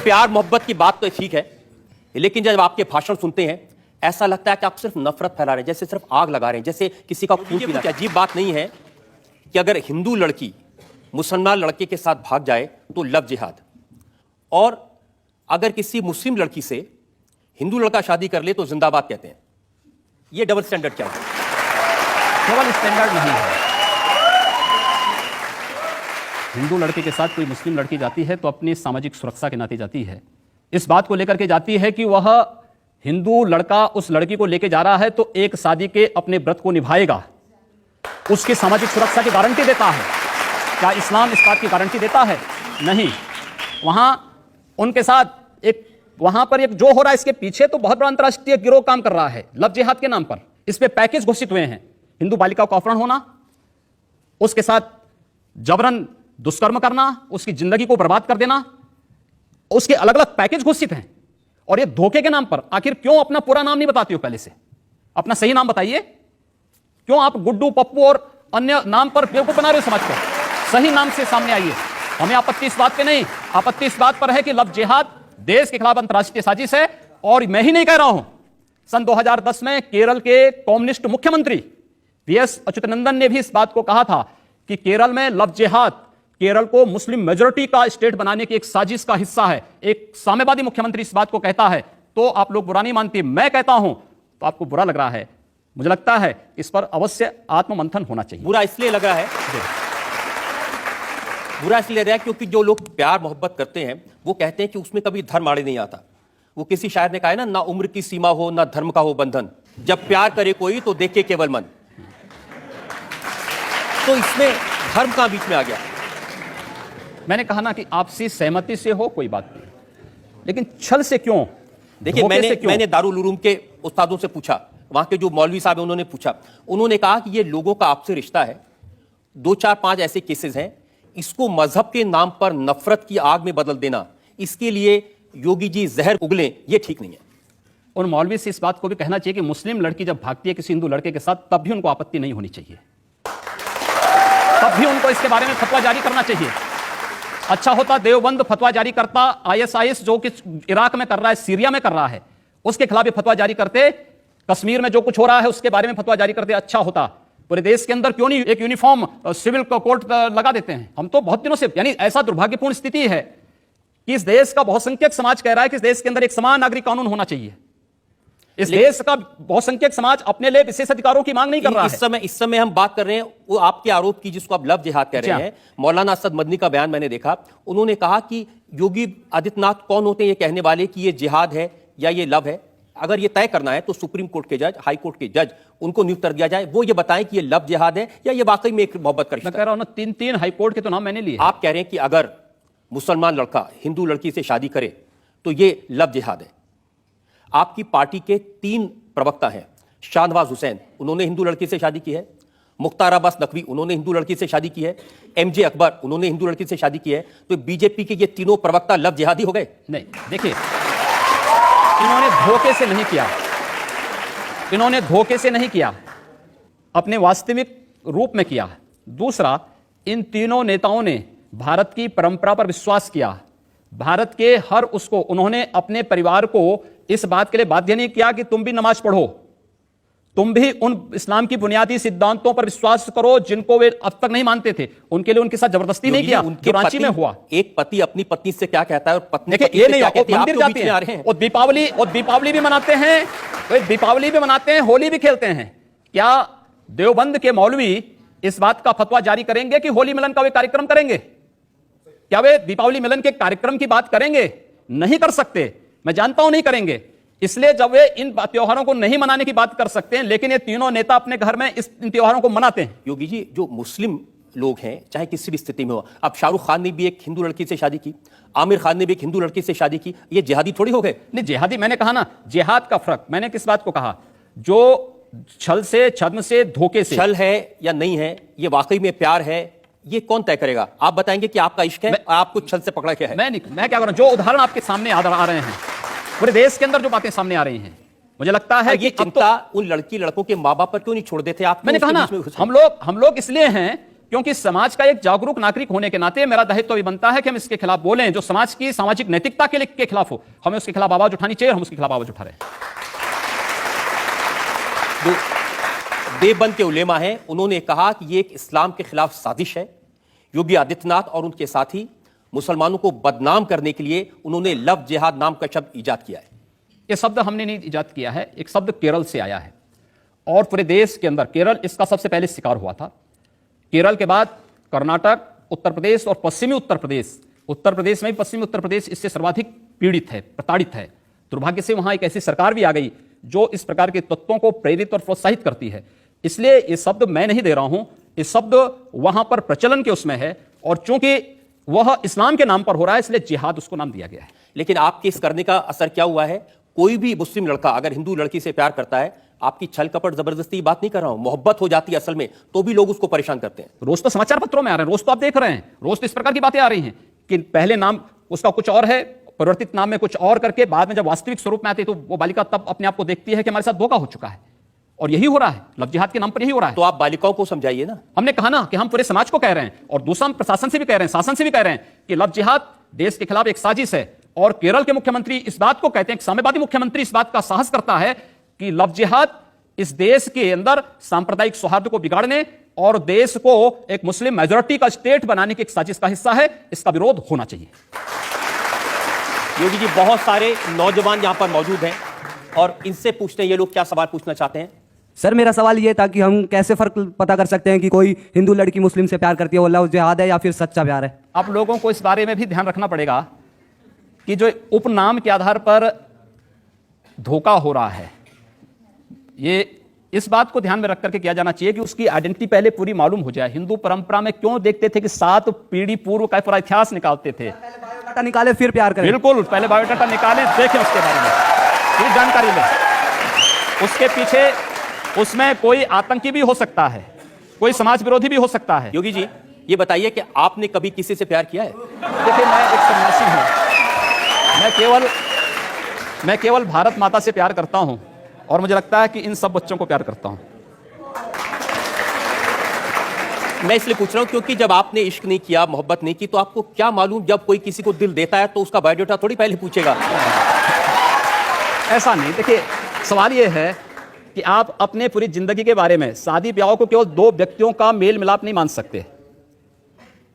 प्यार मोहब्बत की बात तो ठीक है, लेकिन जब आपके भाषण सुनते हैं ऐसा लगता है कि आप सिर्फ नफरत फैला रहे हैं, जैसे सिर्फ आग लगा रहे हैं, जैसे किसी का खून पीना। अजीब बात नहीं है कि अगर हिंदू लड़की मुसलमान लड़के के साथ भाग जाए तो लव जिहाद, और अगर किसी मुस्लिम लड़की से हिंदू लड़का शादी कर ले तो जिंदाबाद कहते हैं। ये डबल स्टैंडर्ड क्या है? डबल स्टैंडर्ड नहीं है। हिंदू लड़के के साथ कोई मुस्लिम लड़की जाती है तो अपनी सामाजिक सुरक्षा के नाते जाती है, इस बात को लेकर के जाती है कि वह हिंदू लड़का उस लड़की को लेकर जा रहा है तो एक शादी के अपने व्रत को निभाएगा, उसकी सामाजिक सुरक्षा की गारंटी देता है। क्या इस्लाम इस बात की गारंटी देता है? नहीं। वहां उनके साथ एक वहां पर एक जो हो रहा है इसके पीछे तो बहुत बड़ा अंतरराष्ट्रीय गिरोह काम कर रहा है लव जिहाद के नाम पर। इस पे पैकेज घोषित हुए हैं, हिंदू बालिका का अपहरण होना, उसके साथ जबरन दुष्कर्म करना, उसकी जिंदगी को बर्बाद कर देना, उसके अलग अलग पैकेज घोषित हैं। और ये धोखे के नाम पर आखिर क्यों अपना पूरा नाम नहीं बताती हो? पहले से अपना सही नाम बताइए। क्यों आप गुड्डू, पप्पू और अन्य नाम पर बेवकूफ बना रहे हो समाज को? सही नाम से सामने आइए। हमें आपत्ति इस बात पे नहीं, आपत्ति इस बात पर है कि लव जिहाद देश के खिलाफ अंतरराष्ट्रीय साजिश है। और मैं ही नहीं कह रहा हूं, सन 2010 में केरल के कम्युनिस्ट मुख्यमंत्री वीएस अच्युतानंदन ने भी इस बात को कहा था कि केरल में लव जिहाद केरल को मुस्लिम मेजॉरिटी का स्टेट बनाने की एक साजिश का हिस्सा है। एक साम्यवादी मुख्यमंत्री इस बात को कहता है तो आप लोग बुरा नहीं मानते, मैं कहता हूं तो आपको बुरा लग रहा है। मुझे लगता है इस पर अवश्य आत्ममंथन होना चाहिए। बुरा इसलिए लग रहा है, बुरा इसलिए लग रहा है क्योंकि जो लोग प्यार मोहब्बत करते हैं वो कहते हैं कि उसमें कभी धर्म आड़े नहीं आता। वो किसी शायर ने कहा है ना उम्र की सीमा हो ना धर्म का हो बंधन, जब प्यार करे कोई तो देखे केवल मन। तो इसमें धर्म का बीच में आ गया। मैंने कहा ना कि आपसी सहमति से हो कोई बात नहीं, लेकिन छल से क्यों? देखिए, मैंने दारुल उलूम के उस्तादों से पूछा, वहां के जो मौलवी साहब हैं उन्होंने पूछा, उन्होंने कहा कि ये लोगों का आपसे रिश्ता है, 2 4 5 ऐसे केसेस हैं, इसको मजहब के नाम पर नफरत की आग में बदल देना, इसके लिए योगी जी जहर उगलें, ये ठीक नहीं है। उन मौलवी से इस बात को भी कहना चाहिए कि मुस्लिम लड़की जब भागती है किसी हिंदू लड़के के साथ तब भी उनको आपत्ति नहीं होनी चाहिए, तब भी उनको इसके बारे में फतवा जारी करना चाहिए। अच्छा होता देवबंद फतवा जारी करता, आईएसआईएस जो कि इराक में कर रहा है, सीरिया में कर रहा है, उसके खिलाफ फतवा जारी करते, कश्मीर में जो कुछ हो रहा है उसके बारे में फतवा जारी करते, अच्छा होता। पूरे देश के अंदर क्यों नहीं एक यूनिफॉर्म सिविल कोड लगा देते हैं? हम तो बहुत दिनों से, यानी ऐसा दुर्भाग्यपूर्ण स्थिति है कि इस देश का बहुसंख्यक समाज कह रहा है कि इस देश के अंदर एक समान नागरिक कानून होना चाहिए। इस देश का बहुसंख्यक समाज अपने लिए विशेष अधिकारों की मांग नहीं कर रहा है। इस समय हम बात कर रहे हैं वो आपके आरोप की जिसको आप लव जिहाद कह रहे हैं। मौलाना असद मदनी का बयान मैंने देखा, उन्होंने कहा कि योगी आदित्यनाथ कौन होते हैं ये कहने वाले कि ये जिहाद है या ये लव है। अगर ये तय करना है तो सुप्रीम कोर्ट के जज, हाई कोर्ट के जज, उनको नियुक्त कर दिया जाए, वो ये बताएं कि ये लव जिहाद है या ये वाकई में एक मोहब्बत का रिश्ता। मैं कह रहा हूं ना, 3 हाई कोर्ट के तो नाम मैंने लिए। आप कह रहे हैं कि अगर मुसलमान लड़का हिंदू लड़की से शादी करे तो ये लव जिहाद है। आपकी पार्टी के 3 प्रवक्ता हैं, शाहनवाज हुसैन, उन्होंने हिंदू लड़की से शादी की है, मुख्तार अब्बास नकवी, उन्होंने हिंदू लड़की से शादी की है, एमजे अकबर, उन्होंने हिंदू लड़की से शादी की है। तो बीजेपी के ये तीनों प्रवक्ता लव जिहादी हो गए? नहीं, देखिए, इन्होंने धोखे से नहीं किया, इन्होंने धोखे से नहीं किया, अपने वास्तविक रूप में किया। दूसरा, इन तीनों नेताओं ने भारत की परंपरा पर विश्वास किया, भारत के हर उसको उन्होंने अपने परिवार को इस बात के लिए बाध्य नहीं किया कि तुम भी नमाज पढ़ो, तुम भी उन इस्लाम की बुनियादी सिद्धांतों पर विश्वास करो जिनको वे अब तक नहीं मानते थे। उनके लिए उनके साथ जबरदस्ती नहीं किया। उनके रांची में हुआ, एक पति अपनी पत्नी से क्या कहता है और पत्नी ये नहीं, मंदिर जाते हैं और दीपावली भी मनाते हैं, दीपावली भी मनाते हैं, होली भी खेलते हैं। क्या देवबंद के मौलवी इस बात का फतवा जारी करेंगे कि होली मिलन का वे कार्यक्रम करेंगे? क्या वे दीपावली मिलन के कार्यक्रम की बात करेंगे? नहीं कर सकते, मैं जानता हूं नहीं करेंगे। इसलिए जब वे इन त्योहारों को नहीं मनाने की बात कर सकते हैं, लेकिन ये तीनों नेता अपने घर में इन त्योहारों को मनाते हैं। योगी जी, जो मुस्लिम लोग हैं चाहे किसी भी स्थिति में हो, अब शाहरुख खान ने भी एक हिंदू लड़की से शादी की, आमिर खान ने भी एक हिंदू लड़की से शादी की, ये जिहादी थोड़ी हो गए? नहीं, जिहादी मैंने कहा ना, जिहाद का फर्क मैंने किस बात को कहा? जो छल से, छद्म से, धोखे से। छल है या नहीं है, ये वाकई में प्यार है, ये कौन तय करेगा? आप बताएंगे कि आपका इश्क है, आपको छल से पकड़ा क्या है? मैं क्या कर रहा हूं, जो उदाहरण आपके सामने आ रहे हैं, पूरे देश के अंदर जो बातें सामने आ रही हैं, मुझे लगता है ये चिंता उन लड़की लड़कों के माँ बाप पर क्यों नहीं छोड़ देते आप? मैंने कहा ना, हम लोग इसलिए हैं क्योंकि समाज का एक जागरूक नागरिक होने के नाते मेरा दायित्व भी बनता है कि हम इसके खिलाफ बोलें, जो समाज की सामाजिक नैतिकता के खिलाफ हो, हमें उसके खिलाफ आवाज उठानी चाहिए, हम उसके खिलाफ आवाज उठा रहे हैं। देवबंद के उलेमा हैं, उन्होंने कहा कि ये एक इस्लाम के खिलाफ साजिश है। योगी आदित्यनाथ और उनके साथी मुसलमानों को बदनाम करने के लिए उन्होंने लव जिहाद नाम का शब्द ईजाद किया है। यह शब्द हमने नहीं ईजाद किया है, एक शब्द केरल से आया है और पूरे देश के अंदर केरल इसका सबसे पहले शिकार हुआ था। केरल के बाद कर्नाटक, उत्तर प्रदेश और पश्चिमी उत्तर प्रदेश, उत्तर प्रदेश में भी पश्चिमी उत्तर प्रदेश इससे सर्वाधिक पीड़ित है, प्रताड़ित है। दुर्भाग्य से वहां एक ऐसी सरकार भी आ गई जो इस प्रकार के तत्वों को प्रेरित और प्रोत्साहित करती है। इसलिए ये शब्द मैं नहीं दे रहा हूं, ये शब्द वहां पर प्रचलन के उसमें है और चूंकि वह इस्लाम के नाम पर हो रहा है इसलिए जिहाद उसको नाम दिया गया है। लेकिन आपके इस करने का असर क्या हुआ है? कोई भी मुस्लिम लड़का अगर हिंदू लड़की से प्यार करता है, आपकी छल कपट जबरदस्ती बात नहीं कर रहा हूं, मोहब्बत हो जाती है असल में, तो भी लोग उसको परेशान करते हैं। रोज तो समाचार पत्रों में आ रहे हैं, रोज तो आप देख रहे हैं, रोज तो इस प्रकार की बातें आ रही हैं कि पहले नाम उसका कुछ और है, परिवर्तित नाम में कुछ और करके बाद में जब वास्तविक स्वरूप में आती है तो वो बालिका तब अपने आप को देखती है कि हमारे साथ धोखा हो चुका है। और यही हो रहा है, लव जिहाद के नाम पर यही हो रहा है। तो आप बालिकाओं को समझाइए ना। हमने कहा ना कि हम पूरे समाज को कह रहे हैं और दूसरा हम प्रशासन से भी कह रहे हैं, शासन से भी कह रहे हैं कि लव जिहाद देश के खिलाफ एक साजिश है। और केरल के मुख्यमंत्री इस बात को कहते हैं, साम्यवादी मुख्यमंत्री इस बात का साहस करता है कि लव जिहाद इस देश के अंदर सांप्रदायिक सौहार्द को बिगाड़ने और देश को एक मुस्लिम मेजॉरिटी का स्टेट बनाने की एक साजिश का हिस्सा है, इसका विरोध होना चाहिए। योगी जी, बहुत सारे नौजवान यहां पर मौजूद हैं और इनसे पूछते हैं ये लोग क्या सवाल पूछना चाहते हैं। सर, मेरा सवाल ये था कि हम कैसे फर्क पता कर सकते हैं कि कोई हिंदू लड़की मुस्लिम से प्यार करती है, वो लव जिहाद है या फिर सच्चा प्यार है? आप लोगों को इस बारे में भी ध्यान रखना पड़ेगा कि जो उपनाम के आधार पर धोखा हो रहा है, ये इस बात को ध्यान में रख करके किया जाना चाहिए कि उसकी आइडेंटिटी पहले पूरी मालूम हो जाए। हिंदू परंपरा में क्यों देखते थे कि 7 पीढ़ी पूर्व का पूरा इतिहास निकालते थे। पहले बायोडाटा निकाले फिर प्यार करें। बिल्कुल, पहले बायोडाटा निकालें, देखें उसके बारे में, फिर जानकारी लें। उसके पीछे उसमें कोई आतंकी भी हो सकता है, कोई समाज विरोधी भी हो सकता है। योगी जी, ये बताइए कि आपने कभी किसी से प्यार किया है? देखिए, मैं एक सन्यासी हूं, मैं केवल भारत माता से प्यार करता हूं और मुझे लगता है कि इन सब बच्चों को प्यार करता हूं। मैं इसलिए पूछ रहा हूं क्योंकि जब आपने इश्क नहीं किया, मोहब्बत नहीं की, तो आपको क्या मालूम जब कोई किसी को दिल देता है तो उसका बायोडाटा थोड़ी पहले पूछेगा। ऐसा नहीं, देखिए सवाल यह है कि आप अपने पूरी जिंदगी के बारे में, शादी ब्याह को केवल 2 व्यक्तियों का मेल मिलाप नहीं मान सकते।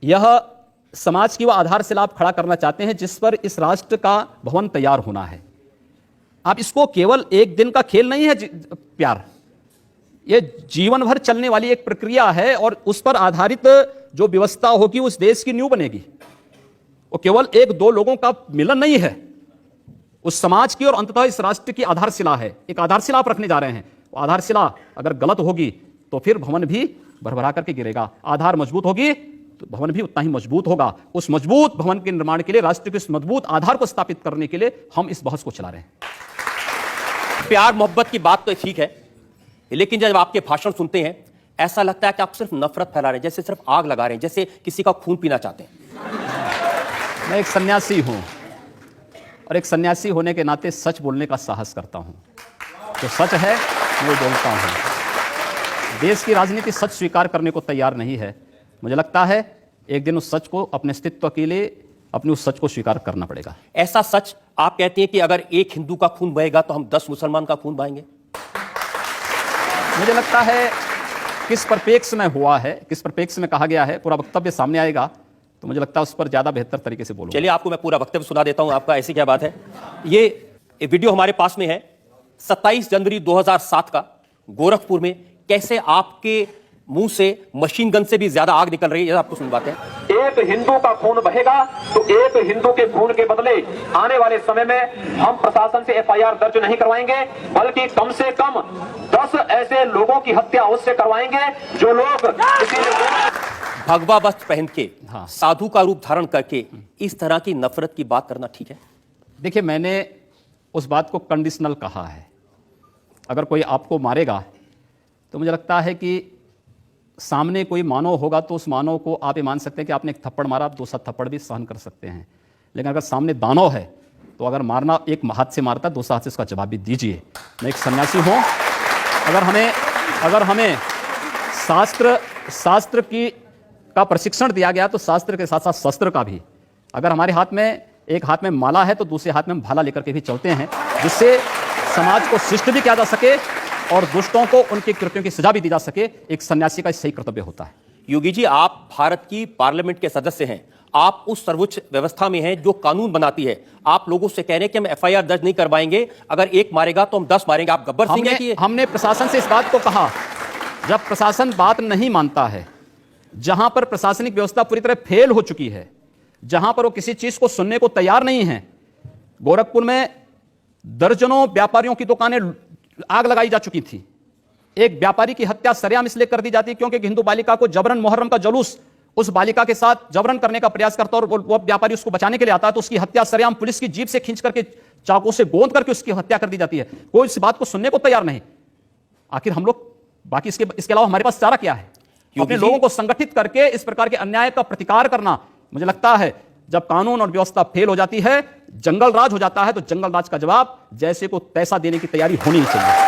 यह समाज की वह आधारशिला आप खड़ा करना चाहते हैं जिस पर इस राष्ट्र का भवन तैयार होना है। आप इसको केवल एक दिन का खेल नहीं है प्यार, यह जीवन भर चलने वाली एक प्रक्रिया है और उस पर आधारित जो व्यवस्था होगी उस देश की नींव बनेगी। वो केवल 1-2 लोगों का मिलन नहीं है, उस समाज की और अंततः इस राष्ट्र की आधारशिला है। एक आधारशिला आप रखने जा रहे हैं, वो आधारशिला अगर गलत होगी तो फिर भवन भी भरभरा करके गिरेगा। आधार मजबूत होगी तो भवन भी उतना ही मजबूत होगा। उस मजबूत भवन के निर्माण के लिए, राष्ट्र के इस मजबूत आधार को स्थापित करने के लिए हम इस बहस को चला रहे हैं। प्यार मोहब्बत की बात तो ठीक है, लेकिन जब आपके भाषण सुनते हैं ऐसा लगता है कि आप सिर्फ नफरत फैला रहे हैं, जैसे सिर्फ आग लगा रहे हैं, जैसे किसी का खून पीना चाहते हैं। मैं एक सन्यासी हूं और एक सन्यासी होने के नाते सच बोलने का साहस करता हूं। जो सच है वो बोलता हूं। देश की राजनीति सच स्वीकार करने को तैयार नहीं है। मुझे लगता है एक दिन उस सच को, अपने अस्तित्व के लिए अपने उस सच को स्वीकार करना पड़ेगा। ऐसा सच आप कहते हैं कि अगर एक हिंदू का खून बहेगा तो हम 10 मुसलमान का खून बहाएंगे? मुझे लगता है किस परिप्रेक्ष्य में हुआ है, किस परिप्रेक्ष्य में कहा गया है, पूरा वक्तव्य सामने आएगा तो मुझे लगता है उस पर ज्यादा बेहतर तरीके से बोलूंगा। चलिए, आपको मैं पूरा वक्तव्य सुना देता हूं आपका। ऐसी क्या बात है, ये वीडियो हमारे पास में है 27 जनवरी 2007 का, गोरखपुर में कैसे आपके मुंह से मशीन गन से भी ज्यादा आग निकल रही है, आपको सुनवाते हैं। एक हिंदू का खून बहेगा तो एक हिंदू के खून के बदले आने वाले समय में हम प्रशासन से FIR दर्ज नहीं करवाएंगे, बल्कि कम से कम 10 ऐसे लोगों की हत्या उससे करवाएंगे जो लोग भगवा वस्त्र पहन के, हाँ, साधु का रूप धारण करके इस तरह की नफरत की बात करना ठीक है? देखिए, मैंने उस बात को कंडीशनल कहा है। अगर कोई आपको मारेगा तो मुझे लगता है कि सामने कोई मानव होगा तो उस मानव को आप ये मान सकते हैं कि आपने एक थप्पड़ मारा, आप दूसरा थप्पड़ भी सहन कर सकते हैं। लेकिन अगर सामने दानव है तो अगर मारना एक हाथ से मारता है, दूसरा हाथ से उसका जवाब भी दीजिए। मैं एक सन्यासी हूँ, अगर हमें शास्त्र की का प्रशिक्षण दिया गया, तो शास्त्र के साथ साथ शस्त्र का भी। अगर हमारे हाथ में एक हाथ में माला है तो दूसरे हाथ में हम भाला लेकर के भी चलते हैं, जिससे समाज को शिष्ट भी किया जा सके और दुष्टों को उनके कृत्यों की सजा भी दी जा सके। एक सन्यासी का सही कर्तव्य होता है। योगी जी, आप भारत की पार्लियामेंट के सदस्य हैं, आप उस सर्वोच्च व्यवस्था में हैं जो कानून बनाती है। आप लोगों से कह रहे हैं कि हम एफआईआर दर्ज नहीं करवाएंगे, अगर एक मारेगा तो हम 10 मारेंगे। आप गब्बर सिंह हैं कि हमने प्रशासन से इस बात को कहा, जब प्रशासन बात नहीं मानता है, जहां पर प्रशासनिक व्यवस्था पूरी तरह फेल हो चुकी है, जहां पर वो किसी चीज को सुनने को तैयार नहीं है। गोरखपुर में दर्जनों व्यापारियों की दुकानें आग लगाई जा चुकी थी। एक व्यापारी की हत्या सरेआम इसलिए कर दी जाती क्योंकि हिंदू बालिका को जबरन, मुहर्रम का जुलूस उस बालिका के साथ जबरन करने का प्रयास करता और वो व्यापारी उसको बचाने के लिए आता है, तो उसकी हत्या सरेआम पुलिस की जीप से खींच करके, चाकू से गोंद करके उसकी हत्या कर दी जाती है। कोई इस बात को सुनने को तैयार नहीं। आखिर हम लोग बाकी इसके अलावा हमारे पास चारा क्या है? अपने लोगों को संगठित करके इस प्रकार के अन्याय का प्रतिकार करना। मुझे लगता है जब कानून और व्यवस्था फेल हो जाती है, जंगल राज हो जाता है, तो जंगल राज का जवाब जैसे को तैसा देने की तैयारी होनी चाहिए।